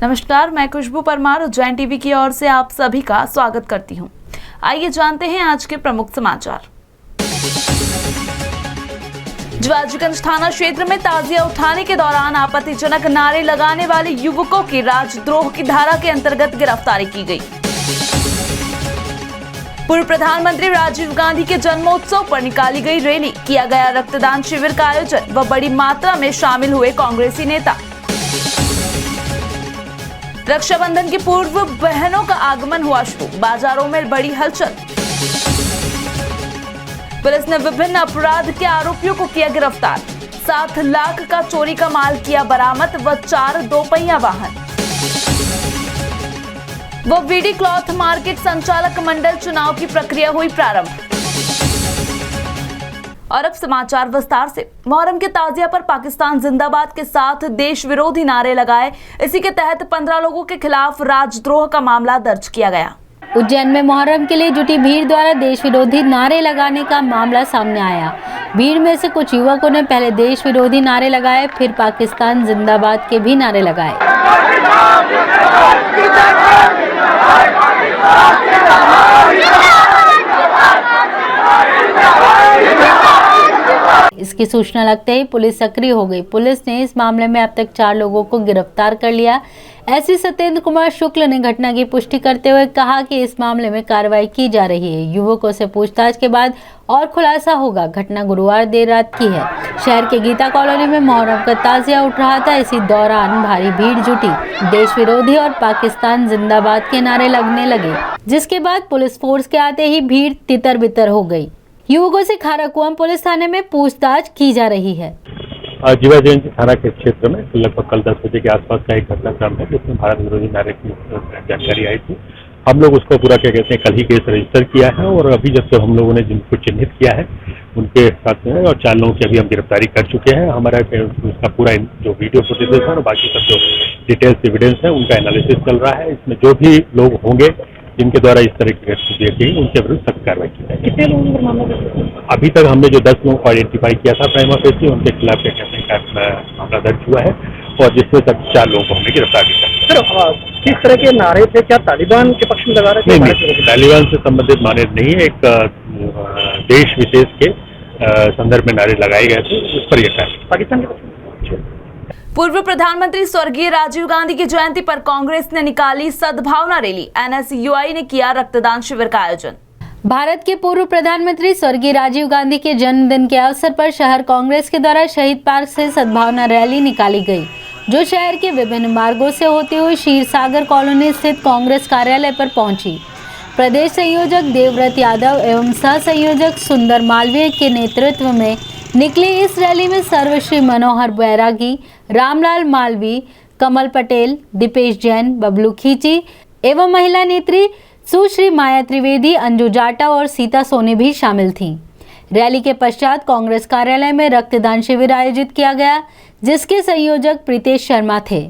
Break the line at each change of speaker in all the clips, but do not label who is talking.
नमस्कार, मैं खुशबू परमार उज्जैन टीवी की ओर से आप सभी का स्वागत करती हूं। आइए जानते हैं आज के प्रमुख समाचार। ज्वाजगंज थाना क्षेत्र में ताजिया उठाने के दौरान आपत्तिजनक नारे लगाने वाले युवकों की राजद्रोह की धारा के अंतर्गत गिरफ्तारी की गई। पूर्व प्रधानमंत्री राजीव गांधी के जन्मोत्सव पर निकाली गई रैली, किया गया रक्तदान शिविर का आयोजन व बड़ी मात्रा में शामिल हुए कांग्रेसी नेता। रक्षाबंधन की पूर्व बहनों का आगमन हुआ शुरू, बाजारों में बड़ी हलचल। पुलिस ने विभिन्न अपराध के आरोपियों को किया गिरफ्तार, 7 लाख का चोरी का माल किया बरामद व 4 दोपहिया वाहन। वो वीडी क्लॉथ मार्केट संचालक मंडल चुनाव की प्रक्रिया हुई प्रारंभ। और अब समाचार विस्तार से। मुहर्रम के ताजिया पर पाकिस्तान जिंदाबाद के साथ देश विरोधी नारे लगाए। इसी के तहत 15 लोगों के खिलाफ राजद्रोह का मामला दर्ज किया गया।
उज्जैन में मुहर्रम के लिए जुटी भीड़ द्वारा देश विरोधी नारे लगाने का मामला सामने आया। भीड़ में से कुछ युवकों ने पहले देश विरोधी नारे लगाए, फिर पाकिस्तान जिंदाबाद के भी नारे लगाए। इसकी सूचना लगते ही पुलिस सक्रिय हो गई। पुलिस ने इस मामले में अब तक 4 लोगों को गिरफ्तार कर लिया। एसपी सत्येंद्र कुमार शुक्ल ने घटना की पुष्टि करते हुए कहा कि इस मामले में कार्रवाई की जा रही है। युवकों से पूछताछ के बाद और खुलासा होगा। घटना गुरुवार देर रात की है। शहर के गीता कॉलोनी में मुहर्रम का ताजिया उठ रहा था। इसी दौरान भारी भीड़ जुटी, देश विरोधी और पाकिस्तान जिंदाबाद के नारे लगने लगे, जिसके बाद पुलिस फोर्स के आते ही भीड़ तितर बितर हो गई। युवकों से खाराकुआम पुलिस थाने में पूछताछ की जा रही है।
ज्वाजगंज थाना के क्षेत्र में लगभग कल 10 बजे के आसपास का एक घटनाक्रम है जिसमें भारत विरोधी नारे की जानकारी आई थी। हम लोग उसको पूरा क्या कहते हैं कल ही केस रजिस्टर किया है और अभी जब तक हम लोगों ने जिनको चिन्हित किया है उनके साथ में और 4 लोगों की अभी हम गिरफ्तारी कर चुके हैं। हमारा उसका पूरा जो वीडियो फुटेज है और बाकी सब जो डिटेल्स एविडेंस है उनका एनालिसिस चल रहा है। इसमें जो भी लोग होंगे जिनके द्वारा इस तरह की गतिविधियां की उनके विरुद्ध सख्त कार्रवाई की जाएगी।
कितने लोगों पर मामला दर्ज है?
अभी तक हमने जो 10 लोगों को आइडेंटिफाई किया था प्राइमा फेसी, उनके खिलाफ क्या कहते हैं मामला दर्ज हुआ है और जिसमें तक 4 लोगों को हमने गिरफ्तार किया।
सर, किस तरह के नारे थे? क्या तालिबान के पक्ष में लगा रहे थे?
नहीं, तालिबान से संबंधित नारे नहीं है। एक देश विशेष के संदर्भ में नारे लगाए गए थे, उस पर यह कार्य
पाकिस्तान के पक्ष में।
पूर्व प्रधानमंत्री स्वर्गीय राजीव गांधी की जयंती पर कांग्रेस ने निकाली सद्भावना रैली। एनएसयूआई ने किया रक्तदान शिविर का आयोजन।
भारत के पूर्व प्रधानमंत्री स्वर्गीय राजीव गांधी के जन्मदिन के अवसर पर शहर कांग्रेस के द्वारा शहीद पार्क से सद्भावना रैली निकाली गई, जो शहर के विभिन्न मार्गों से होते हुए क्षीर सागर कॉलोनी स्थित कांग्रेस कार्यालय पर पहुंची। प्रदेश संयोजक देवव्रत यादव एवं सह संयोजक सुंदर मालवीय के नेतृत्व में निकली इस रैली में सर्वश्री मनोहर बैरागी, रामलाल मालवी, कमल पटेल, दीपेश जैन, बबलू खींची एवं महिला नेत्री सुश्री माया त्रिवेदी, अंजू जाटा और सीता सोनी भी शामिल थीं। रैली के पश्चात कांग्रेस कार्यालय में रक्तदान शिविर आयोजित किया गया, जिसके संयोजक प्रीतेश शर्मा थे।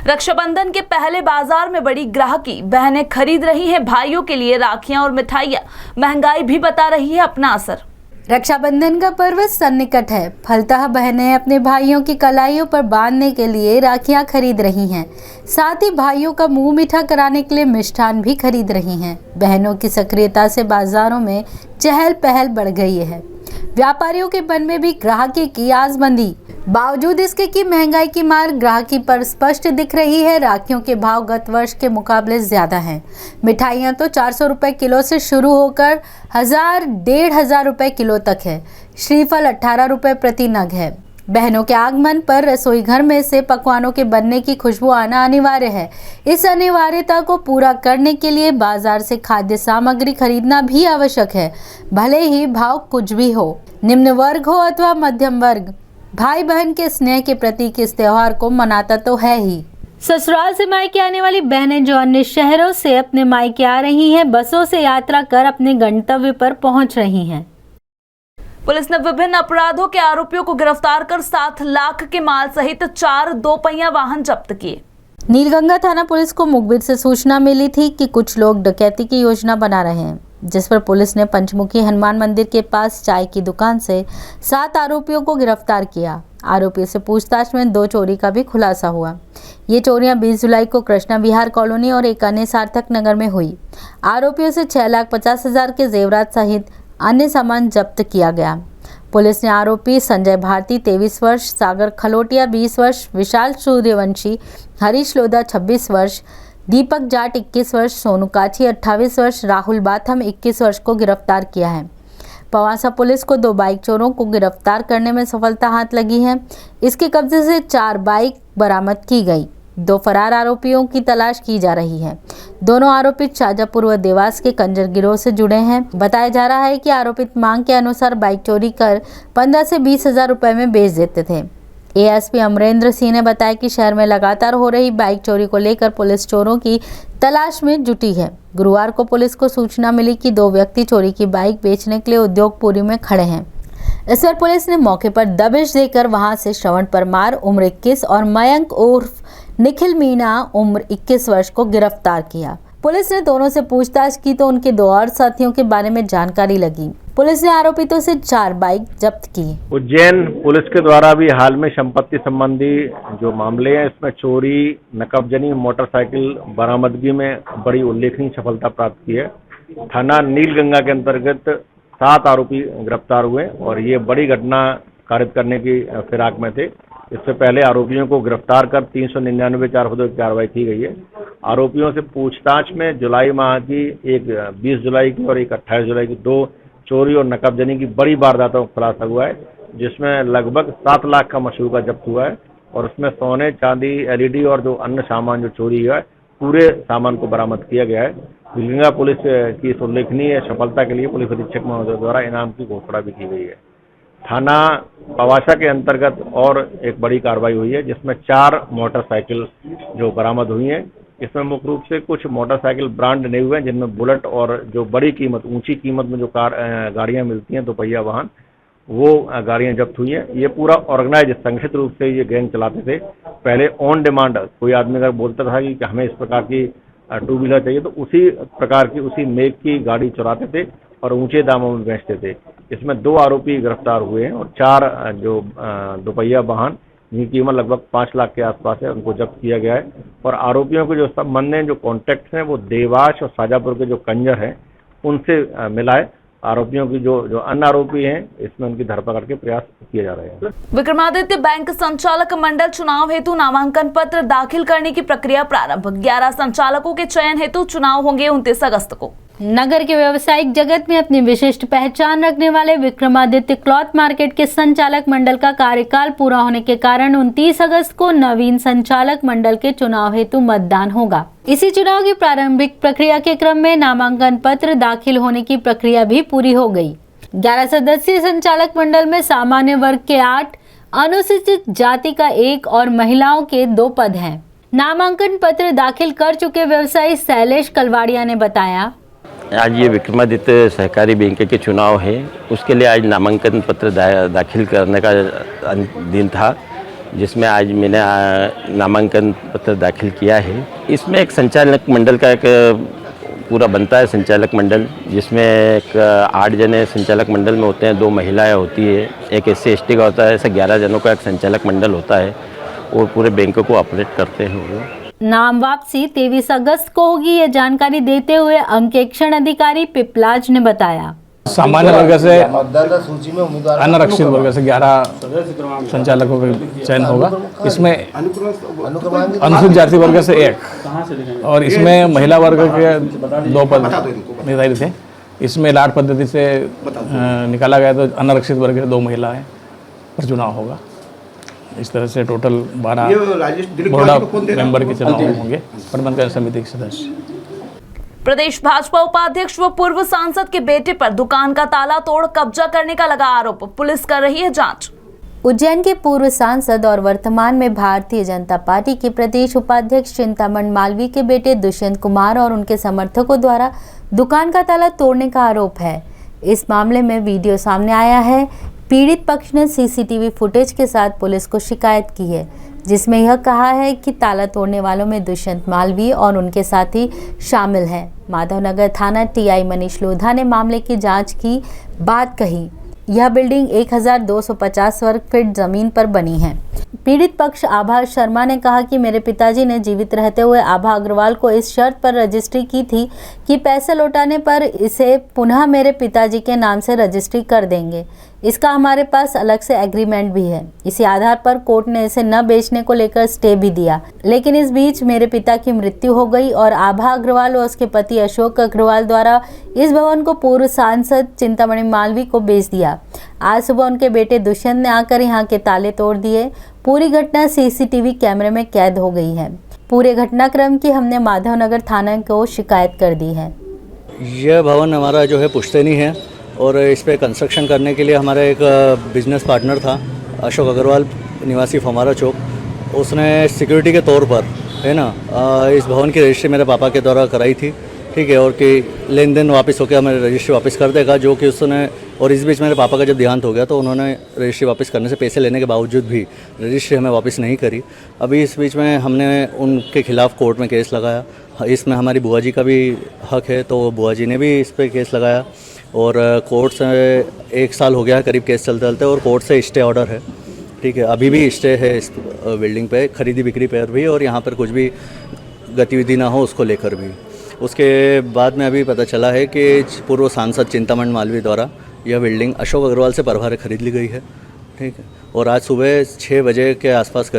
रक्षाबंधन के पहले बाजार में बड़ी ग्राहकी, बहनें खरीद रही हैं भाइयों के लिए राखियां और मिठाइयां। महंगाई भी बता रही है अपना असर।
रक्षाबंधन का पर्व सन्निकट है, फलतः बहनें अपने भाइयों की कलाइयों पर बांधने के लिए राखियां खरीद रही हैं। साथ ही भाइयों का मुंह मीठा कराने के लिए मिष्ठान भी खरीद रही हैं। बहनों की सक्रियता से बाजारों में चहल पहल बढ़ गई है। व्यापारियों के मन में भी ग्राहकी की आसबंदी। बावजूद इसके कि महंगाई की मार ग्राहकी पर स्पष्ट दिख रही है। राखियों के भाव गत वर्ष के मुकाबले ज्यादा हैं। मिठाइयाँ तो 400 रुपए किलो से शुरू होकर 1000-1500 रुपए किलो तक है। श्रीफल 18 रुपए प्रति नग है। बहनों के आगमन पर रसोई घर में से पकवानों के बनने की खुशबू आना अनिवार्य है। इस अनिवार्यता को पूरा करने के लिए बाजार से खाद्य सामग्री खरीदना भी आवश्यक है, भले ही भाव कुछ भी हो। निम्न वर्ग हो अथवा मध्यम वर्ग, भाई बहन के स्नेह के प्रतीक इस त्योहार को मनाता तो है ही। ससुराल से मायके आने वाली बहनें जो अन्य शहरों से अपने मायके आ रही हैं, बसों से यात्रा कर अपने गंतव्य पर पहुंच रही हैं।
पुलिस ने विभिन्न अपराधों के आरोपियों को गिरफ्तार कर 7 लाख के माल सहित 4 दोपहिया वाहन जब्त किए।
नीलगंगा थाना पुलिस को मुखबिर से सूचना मिली थी कि कुछ लोग डकैती की योजना बना रहे हैं, जिस पर पुलिस ने पंचमुखी हनुमान मंदिर के पास चाय की दुकान से 7 आरोपियों को गिरफ्तार किया। आरोपियों से पूछताछ में 2 चोरी का भी खुलासा हुआ। ये चोरियां 20 जुलाई को कृष्णा विहार कॉलोनी और एक अन्य सार्थक नगर में हुई। आरोपियों से 6,50,000 के जेवरात सहित अन्य सामान जब्त किया गया। पुलिस ने आरोपी संजय भारती 23 वर्ष, सागर खलोटिया 20 वर्ष, विशाल सूर्यवंशी, हरीश लोधा 26 वर्ष, दीपक जाट 21 वर्ष, सोनू काछी 28 वर्ष, राहुल बाथम 21 वर्ष को गिरफ्तार किया है। पवासा पुलिस को 2 बाइक चोरों को गिरफ्तार करने में सफलता हाथ लगी है। इसके कब्जे से 4 बाइक बरामद की गई। 2 फरार आरोपियों की तलाश की जा रही है। दोनों आरोपित शाजापुर व देवास के कंजर गिरोह से जुड़े हैं। बताया जा रहा है कि आरोपित मांग के अनुसार बाइक चोरी कर 15 से 20,000 रुपए में बेच देते थे। एएसपी अमरेंद्र सिंह ने बताया कि शहर में लगातार हो रही बाइक चोरी को लेकर पुलिस चोरों की तलाश में जुटी है। गुरुवार को पुलिस को सूचना मिली कि 2 व्यक्ति चोरी की बाइक बेचने के लिए उद्योगपुरी में खड़े हैं। इस पर पुलिस ने मौके पर दबिश देकर वहां से श्रवण परमार उम्र 21 और मयंक उर्फ निखिल मीना उम्र 21 वर्ष को गिरफ्तार किया। पुलिस ने दोनों से पूछताछ की तो उनके 2 और साथियों के बारे में जानकारी लगी। पुलिस ने आरोपितों से 4 बाइक जब्त की।
उज्जैन पुलिस के द्वारा भी हाल में संपत्ति संबंधी जो मामले हैं, इसमें चोरी, नकबजनी, मोटरसाइकिल बरामदगी में बड़ी उल्लेखनीय सफलता प्राप्त की है। थाना नीलगंगा के अंतर्गत 7 आरोपी गिरफ्तार हुए और ये बड़ी घटना कारित करने की फिराक में थे। इससे पहले आरोपियों को गिरफ्तार कर 399 चारफदों की कार्रवाई की गई है। आरोपियों से पूछताछ में जुलाई माह की एक 20 जुलाई की और एक 28 जुलाई की 2 चोरी और नकबजनी की बड़ी वारदातों का खुलासा हुआ है, जिसमें लगभग 7 लाख का मशरूका जब्त हुआ है और उसमें सोने, चांदी, एलईडी और जो अन्य सामान जो चोरी हुआ है, पूरे सामान को बरामद किया गया है। नीलगंगा पुलिस की इस उल्लेखनीय सफलता के लिए पुलिस अधीक्षक महोदय द्वारा इनाम की घोषणा भी की गई है। थाना पवासा के अंतर्गत और एक बड़ी कार्रवाई हुई है, जिसमें 4 मोटरसाइकिल जो बरामद हुई हैं। इसमें मुख्य रूप से कुछ मोटरसाइकिल ब्रांड नए हुए हैं, जिनमें बुलेट और जो बड़ी कीमत, ऊंची कीमत में जो गाड़ियां मिलती हैं, 2 पहिया वाहन, वो गाड़ियां जब्त हुई हैं। ये पूरा ऑर्गेनाइज संगठित रूप से ये गैंग चलाते थे। पहले ऑन डिमांड कोई आदमी अगर बोलता था कि हमें इस प्रकार की 2 व्हीलर चाहिए, तो उसी प्रकार की, उसी मेक की गाड़ी चुराते थे और ऊंचे दामों में बेचते थे। इसमें 2 आरोपी गिरफ्तार हुए हैं और 4 जो 2 पहिया वाहन, जिनकी कीमत लगभग 5 लाख के आसपास है, उनको जब्त किया गया है। और आरोपियों के जो संबंध में जो कॉन्टैक्ट हैं, वो देवास और शाजापुर के जो कंजर हैं, उनसे मिला है। आरोपियों की जो अन्य आरोपी हैं, इसमें उनकी धरपकड़ के प्रयास किए जा रहे हैं।
विक्रमादित्य बैंक संचालक मंडल चुनाव हेतु नामांकन पत्र दाखिल करने की प्रक्रिया प्रारंभ। 11 संचालकों के चयन हेतु चुनाव होंगे 29 अगस्त को।
नगर के व्यावसायिक जगत में अपनी विशिष्ट पहचान रखने वाले विक्रमादित्य क्लॉथ मार्केट के संचालक मंडल का कार्यकाल पूरा होने के कारण 29 अगस्त को नवीन संचालक मंडल के चुनाव हेतु मतदान होगा। इसी चुनाव की प्रारंभिक प्रक्रिया के क्रम में नामांकन पत्र दाखिल होने की प्रक्रिया भी पूरी हो गई। 11 सदस्यीय संचालक मंडल में सामान्य वर्ग के 8, अनुसूचित जाति का 1 और महिलाओं के 2 पद हैं। नामांकन पत्र दाखिल कर चुके व्यवसायी शैलेश कलवाड़िया ने बताया,
आज ये विक्रमादित्य सहकारी बैंक के चुनाव है, उसके लिए आज नामांकन पत्र दाखिल करने का दिन था, जिसमें आज मैंने नामांकन पत्र दाखिल किया है। इसमें एक संचालक मंडल का एक पूरा बनता है संचालक मंडल, जिसमें एक 8 जने संचालक मंडल में होते हैं, 2 महिलाएं होती है, एक SC/ST का होता है। ऐसे 11 जनों का एक संचालक मंडल होता है और पूरे बैंक को ऑपरेट करते हैं वो।
नाम वापसी 23 अगस्त को होगी, ये जानकारी देते हुए अंकेक्षण अधिकारी पिपलाज ने बताया।
सामान्य वर्ग से अनारक्षित वर्ग से 11 संचालकों का चयन होगा। इसमें अनुसूचित जाति वर्ग से 1 और इसमें महिला वर्ग के 2 पद निर्धारित हैं। इसमें लाट पद्धति से निकाला गया तो अनारक्षित वर्ग के 2 महिलाएं पर चुनाव होगा। इस तरह से टोटल 12 बोर्ड मेंबर के चुनाव होंगे, प्रबंधन समिति के सदस्य।
प्रदेश भाजपा उपाध्यक्ष व पूर्व सांसद के बेटे पर दुकान का ताला तोड़ कब्जा करने का लगा आरोप, पुलिस कर रही है जांच।
उज्जैन के पूर्व सांसद और वर्तमान में भारतीय जनता पार्टी के प्रदेश उपाध्यक्ष चिंतामण मालवीय के बेटे दुष्यंत कुमार और उनके समर्थकों द्वारा दुकान का ताला तोड़ने का आरोप है। इस मामले में वीडियो सामने आया है। पीड़ित पक्ष ने सीसीटीवी फुटेज के साथ पुलिस को शिकायत की है, जिसमें यह कहा है कि ताला तोड़ने वालों में दुष्यंत मालवीय और उनके साथी शामिल हैं। माधवनगर थाना TI मनीष लोधा ने मामले की जांच की बात कही। यह बिल्डिंग 1250 वर्ग फीट जमीन पर बनी है। पीड़ित पक्ष आभा शर्मा ने कहा कि मेरे पिताजी ने जीवित रहते हुए आभा अग्रवाल को इस शर्त पर रजिस्ट्री की थी कि पैसे लौटाने पर इसे पुनः मेरे पिताजी के नाम से रजिस्ट्री कर देंगे। इसका हमारे पास अलग से एग्रीमेंट भी है। इसी आधार पर कोर्ट ने इसे न बेचने को लेकर स्टे भी दिया, लेकिन इस बीच मेरे पिता की मृत्यु हो गई और आभा अग्रवाल और उसके पति अशोक अग्रवाल द्वारा इस भवन को पूर्व सांसद चिंतामणि मालवी को बेच दिया। आज सुबह उनके बेटे दुष्यंत ने आकर यहाँ के ताले तोड़ दिए। पूरी घटना सीसीटीवी कैमरे में कैद हो गई है। पूरे घटनाक्रम की हमने माधवनगर थाना को शिकायत कर दी है।
यह भवन हमारा जो है पुश्तैनी है और इस पे कंस्ट्रक्शन करने के लिए हमारा एक बिजनेस पार्टनर था अशोक अग्रवाल निवासी फमारा चौक। उसने सिक्योरिटी के तौर पर है ना इस भवन की रजिस्ट्री मेरे पापा के द्वारा कराई थी, ठीक है, और कि लेन देन वापस होकर हमें रजिस्ट्री वापस कर देगा, जो कि उसने। और इस बीच मेरे पापा का जब देहांत हो गया तो उन्होंने रजिस्ट्री वापस करने से पैसे लेने के बावजूद भी रजिस्ट्री हमें वापस नहीं करी। अभी इस बीच में हमने उनके खिलाफ़ कोर्ट में केस लगाया। इसमें हमारी बुआ जी का भी हक है, तो बुआ जी ने भी इस पर केस लगाया और कोर्ट से 1 साल हो गया है करीब केस चलते चलते, और कोर्ट से स्टे ऑर्डर है, ठीक है। अभी भी स्टे है इस बिल्डिंग पे, खरीदी बिक्री पर भी, और यहाँ पर कुछ भी गतिविधि ना हो उसको लेकर भी। उसके बाद में अभी पता चला है कि पूर्व सांसद चिंतामणि मालवी द्वारा यह बिल्डिंग अशोक अग्रवाल से परभारे खरीद ली गई है, ठीक है। और आज सुबह 6 बजे के आसपास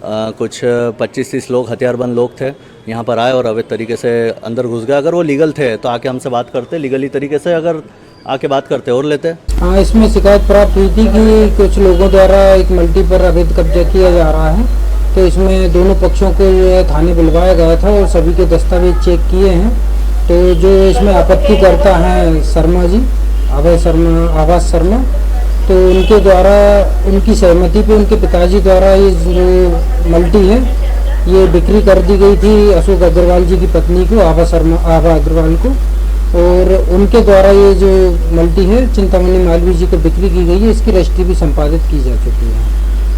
कुछ 25-30 लोग हथियारबंद लोग थे, यहाँ पर आए और अवैध तरीके से अंदर घुस गए। अगर वो लीगल थे तो आके हमसे बात करते, लीगली तरीके से अगर आके बात करते और लेते।
हाँ, इसमें शिकायत प्राप्त हुई थी कि कुछ लोगों द्वारा एक मल्टी पर अवैध कब्जा किया जा रहा है, तो इसमें दोनों पक्षों को थाने बुलवाया गया था और सभी के दस्तावेज चेक किए हैं। तो जो इसमें आपत्ति करता है शर्मा जी, आवास शर्मा, तो उनके द्वारा उनकी सहमति पे उनके पिताजी द्वारा ये जो मल्टी है ये बिक्री कर दी गई थी अशोक अग्रवाल जी की पत्नी को, आभा अग्रवाल को, और उनके द्वारा ये जो मल्टी है चिंतामणि मालवी जी को बिक्री की गई है। इसकी रजिस्ट्री भी संपादित की जा चुकी है।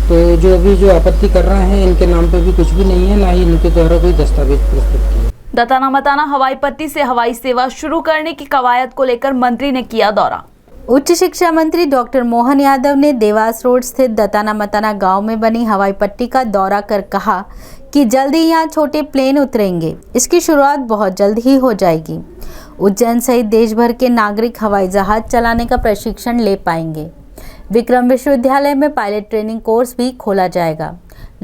तो जो अभी जो आपत्ति कर रहे हैं इनके नाम पे भी कुछ भी नहीं है, ना ही इनके द्वारा कोई दस्तावेज प्रस्तुत किया।
दत्ताना मताना हवाई पट्टी से हवाई सेवा शुरू करने की कवायद को लेकर मंत्री ने किया दौरा।
उच्च शिक्षा मंत्री डॉक्टर मोहन यादव ने देवास रोड स्थित दत्ताना मताना गांव में बनी हवाई पट्टी का दौरा कर कहा कि जल्द ही यहाँ छोटे प्लेन उतरेंगे। इसकी शुरुआत बहुत जल्द ही हो जाएगी। उज्जैन सहित देश भर के नागरिक हवाई जहाज चलाने का प्रशिक्षण ले पाएंगे। विक्रम विश्वविद्यालय में पायलट ट्रेनिंग कोर्स भी खोला जाएगा।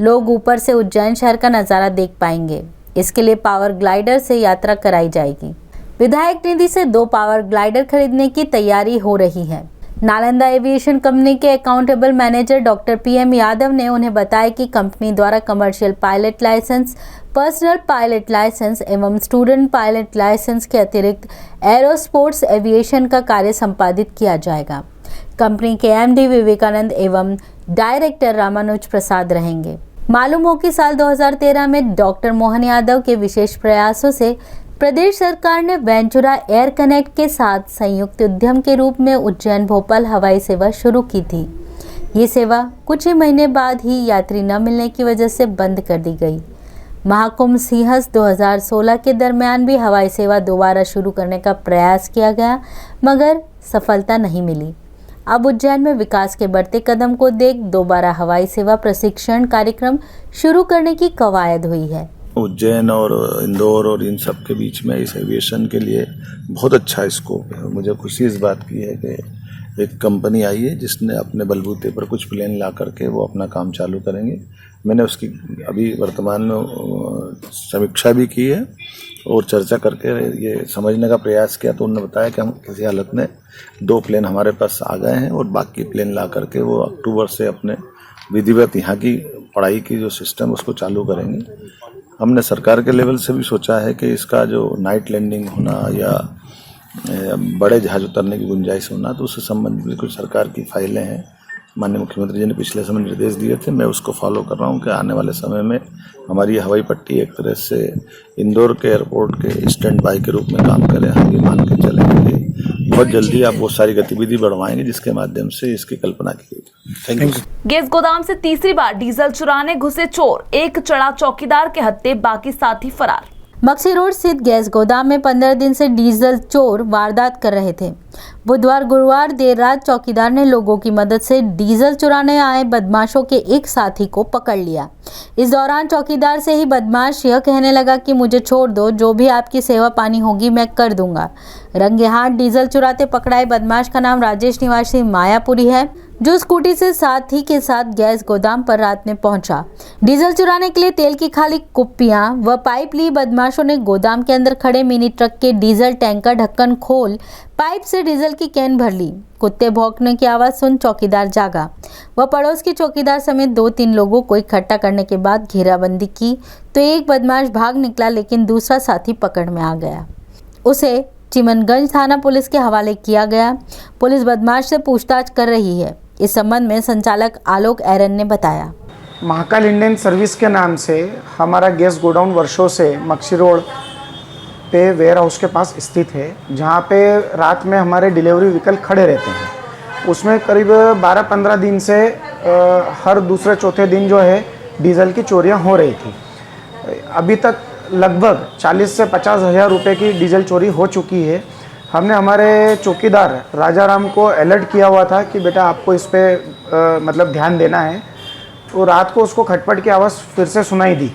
लोग ऊपर से उज्जैन शहर का नज़ारा देख पाएंगे। इसके लिए पावर ग्लाइडर से यात्रा कराई जाएगी। विधायक निधि से 2 पावर ग्लाइडर खरीदने की तैयारी हो रही है। नालंदा एविएशन कंपनी के accountable manager doctor PM Yadav ने उन्हें बताया कि कंपनी द्वारा commercial pilot license, personal pilot license एवं स्टूडेंट पायलट लाइसेंस के अतिरिक्त एरोस्पोर्ट्स एविएशन का कार्य संपादित किया जाएगा। कंपनी के MD विवेकानंद एवं डायरेक्टर रामानुज प्रसाद रहेंगे। मालूम हो कि साल 2013 में डॉक्टर मोहन यादव के विशेष प्रयासों से प्रदेश सरकार ने वेंचुरा एयर कनेक्ट के साथ संयुक्त उद्यम के रूप में उज्जैन भोपाल हवाई सेवा शुरू की थी। ये सेवा कुछ ही महीने बाद ही यात्री न मिलने की वजह से बंद कर दी गई। महाकुंभ सिंहस्थ 2016 के दरमियान भी हवाई सेवा दोबारा शुरू करने का प्रयास किया गया, मगर सफलता नहीं मिली। अब उज्जैन में विकास के बढ़ते कदम को देख दोबारा हवाई सेवा प्रशिक्षण कार्यक्रम शुरू करने की कवायद हुई है।
उज्जैन और इंदौर और इन सब के बीच में इस एविएशन के लिए बहुत अच्छा स्कोप है। मुझे खुशी इस बात की है कि एक कंपनी आई है जिसने अपने बलबूते पर कुछ प्लेन ला करके वो अपना काम चालू करेंगे। मैंने उसकी अभी वर्तमान में समीक्षा भी की है और चर्चा करके ये समझने का प्रयास किया, तो उन्होंने बताया कि हम किसी हालत में 2 प्लेन हमारे पास आ गए हैं और बाकी प्लेन ला करके वो अक्टूबर से अपने विधिवत यहाँ की पढ़ाई की जो सिस्टम उसको चालू करेंगे। हमने सरकार के लेवल से भी सोचा है कि इसका जो नाइट लैंडिंग होना या बड़े जहाज उतरने की गुंजाइश होना, तो उससे संबंधित कुछ सरकार की फाइलें हैं। माननीय मुख्यमंत्री जी ने पिछले समय निर्देश दिए थे, मैं उसको फॉलो कर रहा हूँ कि आने वाले समय में हमारी हवाई पट्टी एक तरह से इंदौर के एयरपोर्ट के स्टैंड बाई के रूप में काम करे। हम ये मान के चलेंगे बहुत जल्दी आप बहुत सारी गतिविधि बढ़वाएंगे जिसके माध्यम से इसकी कल्पना की गई। Thank you.
गैस गोदाम से तीसरी बार डीजल चुराने घुसे चोर, एक चढ़ा चौकीदार के हत्थे, बाकी साथी फरार।
मक्सी रोड स्थित गैस गोदाम में 15 दिन से डीजल चोर वारदात कर रहे थे। बुधवार गुरुवार देर रात चौकीदार ने लोगों की मदद से डीजल चुराने आए बदमाशों के एक साथी को पकड़ लिया। इस दौरान चौकीदार से ही बदमाश यह कहने लगा कि मुझे छोड़ दो, जो भी आपकी सेवा पानी होगी मैं कर दूंगा। रंगे हाथ डीजल चुराते पकड़ाए बदमाश का नाम राजेश निवासी मायापुरी है, जो स्कूटी से साथी के साथ गैस गोदाम पर रात में पहुंचा। डीजल चुराने के लिए तेल की खाली कुप्पियां व पाइप ली बदमाशों ने गोदाम के अंदर खड़े मिनी ट्रक के डीजल टैंक का ढक्कन खोल पाइप से डीजल की कैन भर ली। कुत्ते भौंकने की आवाज़ सुन चौकीदार जागा। वह पड़ोस की चौकीदार समेत 2-3 लोगों को इकट्ठा करने के बाद घेराबंदी की तो एक बदमाश भाग निकला, लेकिन दूसरा साथी पकड़ में आ गया। उसे चिमनगंज थाना पुलिस के हवाले किया गया। पुलिस बदमाश से पूछताछ कर रही है। इस संबंध में संचालक आलोक एरन ने बताया,
महाकाल इंडियन सर्विस के नाम से हमारा गैस गोडाउन वर्षों से मक्सी रोड पे वेयर हाउस के पास स्थित है, जहाँ पे रात में हमारे डिलीवरी व्हीकल खड़े रहते हैं। उसमें करीब 12-15 दिन से हर दूसरे चौथे दिन जो है डीजल की चोरियाँ हो रही थी। अभी तक लगभग 40 से 50 हज़ार रुपये की डीजल चोरी हो चुकी है। हमने हमारे चौकीदार राजाराम को अलर्ट किया हुआ था कि बेटा आपको इस पे मतलब ध्यान देना है। तो रात को उसको खटपट की आवाज़ फिर से सुनाई दी,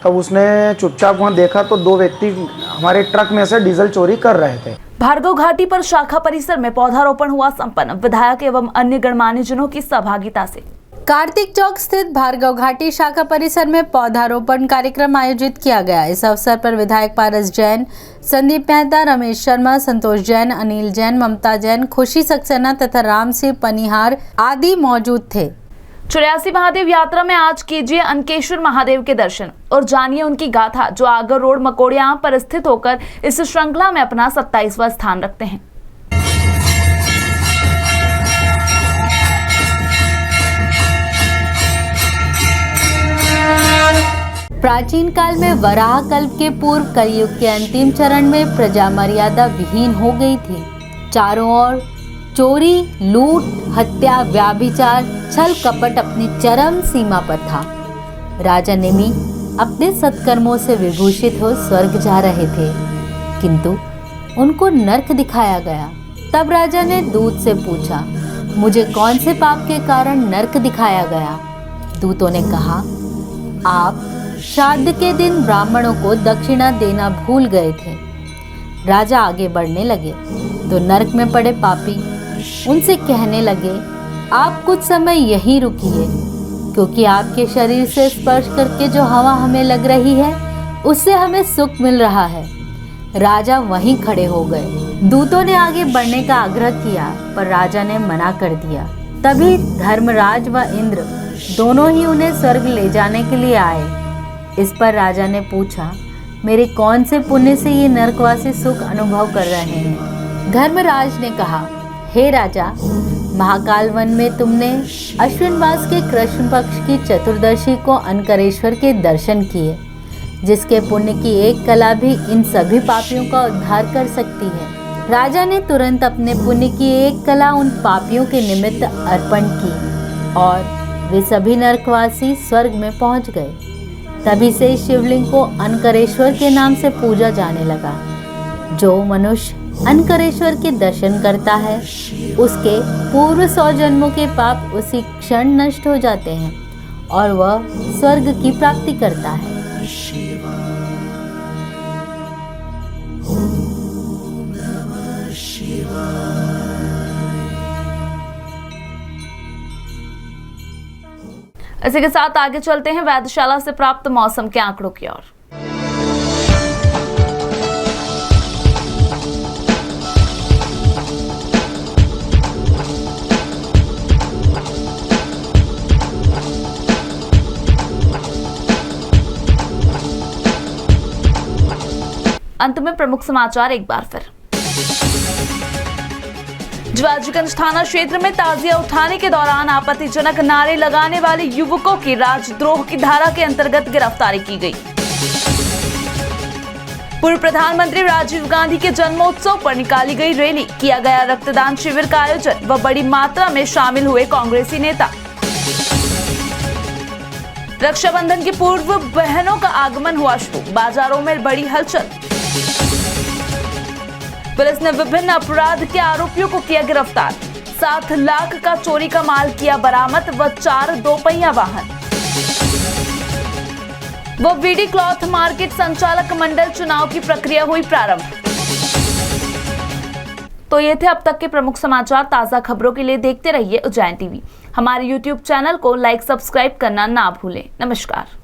तब उसने चुपचाप वहाँ देखा तो 2 व्यक्ति हमारे ट्रक में से डीजल चोरी कर रहे थे।
भार्गव घाटी पर शाखा परिसर में पौधारोपण हुआ संपन्न, विधायक एवं अन्य गणमान्य जनों की सहभागिता से।
कार्तिक चौक स्थित भार्गव घाटी शाखा परिसर में पौधारोपण कार्यक्रम आयोजित किया गया। इस अवसर पर विधायक पारस जैन, संदीप मेहता, रमेश शर्मा, संतोष जैन, अनिल जैन, ममता जैन, खुशी सक्सेना तथा राम सिंह पनिहार आदि मौजूद थे।
84 महादेव यात्रा में आज कीजिए अनकेश्वर महादेव के दर्शन और जानिए उनकी गाथा, जो आगर रोड मकोड़िया पर स्थित होकर इस श्रृंखला में अपना 27वां स्थान रखते हैं।
प्राचीन काल में वराह कल्प के पूर्व कलयुग के अंतिम चरण में प्रजा मर्यादा विहीन हो गई थी। चारों ओर चोरी, लूट, हत्या, व्याभिचार, छल कपट अपनी चरम सीमा पर था। राजा नेमि अपने सत्कर्मों से विभूषित हो स्वर्ग जा रहे थे, किंतु उनको नर्क दिखाया गया। तब राजा ने दूत से पूछा, मुझे कौन से पाप के कारण नर्क दिखाया गया? दूतों ने कहा, आप श्राद्ध के दिन ब्राह्मणों को दक्षिणा देना भूल गए थे। राजा आगे बढ़ने लगे तो नरक में पड़े पापी उनसे कहने लगे, आप कुछ समय यहीं रुकिए, क्योंकि आपके शरीर से स्पर्श करके जो हवा हमें लग रही है उससे हमें सुख मिल रहा है। राजा वहीं खड़े हो गए। दूतों ने आगे बढ़ने का आग्रह किया, पर राजा ने मना कर दिया। तभी धर्मराज व इंद्र दोनों ही उन्हें स्वर्ग ले जाने के लिए आए। इस पर राजा ने पूछा, मेरे कौन से पुण्य से ये नरकवासी सुख अनुभव कर रहे हैं? धर्मराज ने कहा, हे राजा, महाकाल वन में तुमने अश्विन मास के कृष्ण पक्ष की चतुर्दशी को अनकरेश्वर के दर्शन किए, जिसके पुण्य की एक कला भी इन सभी पापियों का उद्धार कर सकती है। राजा ने तुरंत अपने पुण्य की एक कला उन पापियों के निमित्त अर्पण की और वे सभी नरकवासी स्वर्ग में पहुंच गए। तभी से शिवलिंग को अनकरेश्वर के नाम से पूजा जाने लगा। जो मनुष्य अनकरेश्वर के दर्शन करता है, उसके पूर्व 100 जन्मों के पाप उसी क्षण नष्ट हो जाते हैं और वह स्वर्ग की प्राप्ति करता है।
इसी के साथ आगे चलते हैं वेधशाला से प्राप्त मौसम के आंकड़ों की ओर। अंत में प्रमुख समाचार एक बार फिर। ज्वाजीगंज थाना क्षेत्र में ताजिया उठाने के दौरान आपत्तिजनक नारे लगाने वाले युवकों की राजद्रोह की धारा के अंतर्गत गिरफ्तारी की गई। पूर्व प्रधानमंत्री राजीव गांधी के जन्मोत्सव पर निकाली गई रैली, किया गया रक्तदान शिविर का आयोजन व बड़ी मात्रा में शामिल हुए कांग्रेसी नेता। रक्षाबंधन की पूर्व बहनों का आगमन हुआ शुरू, बाजारों में बड़ी हलचल। पुलिस ने विभिन्न अपराध के आरोपियों को किया गिरफ्तार। 7 लाख का चोरी का माल किया बरामद व 4 दोपहिया वाहन। वो वीडी क्लॉथ मार्केट संचालक मंडल चुनाव की प्रक्रिया हुई प्रारंभ। तो ये थे अब तक के प्रमुख समाचार। ताजा खबरों के लिए देखते रहिए उज्जैन टीवी। हमारे YouTube चैनल को लाइक सब्सक्राइब करना ना भूलें। नमस्कार।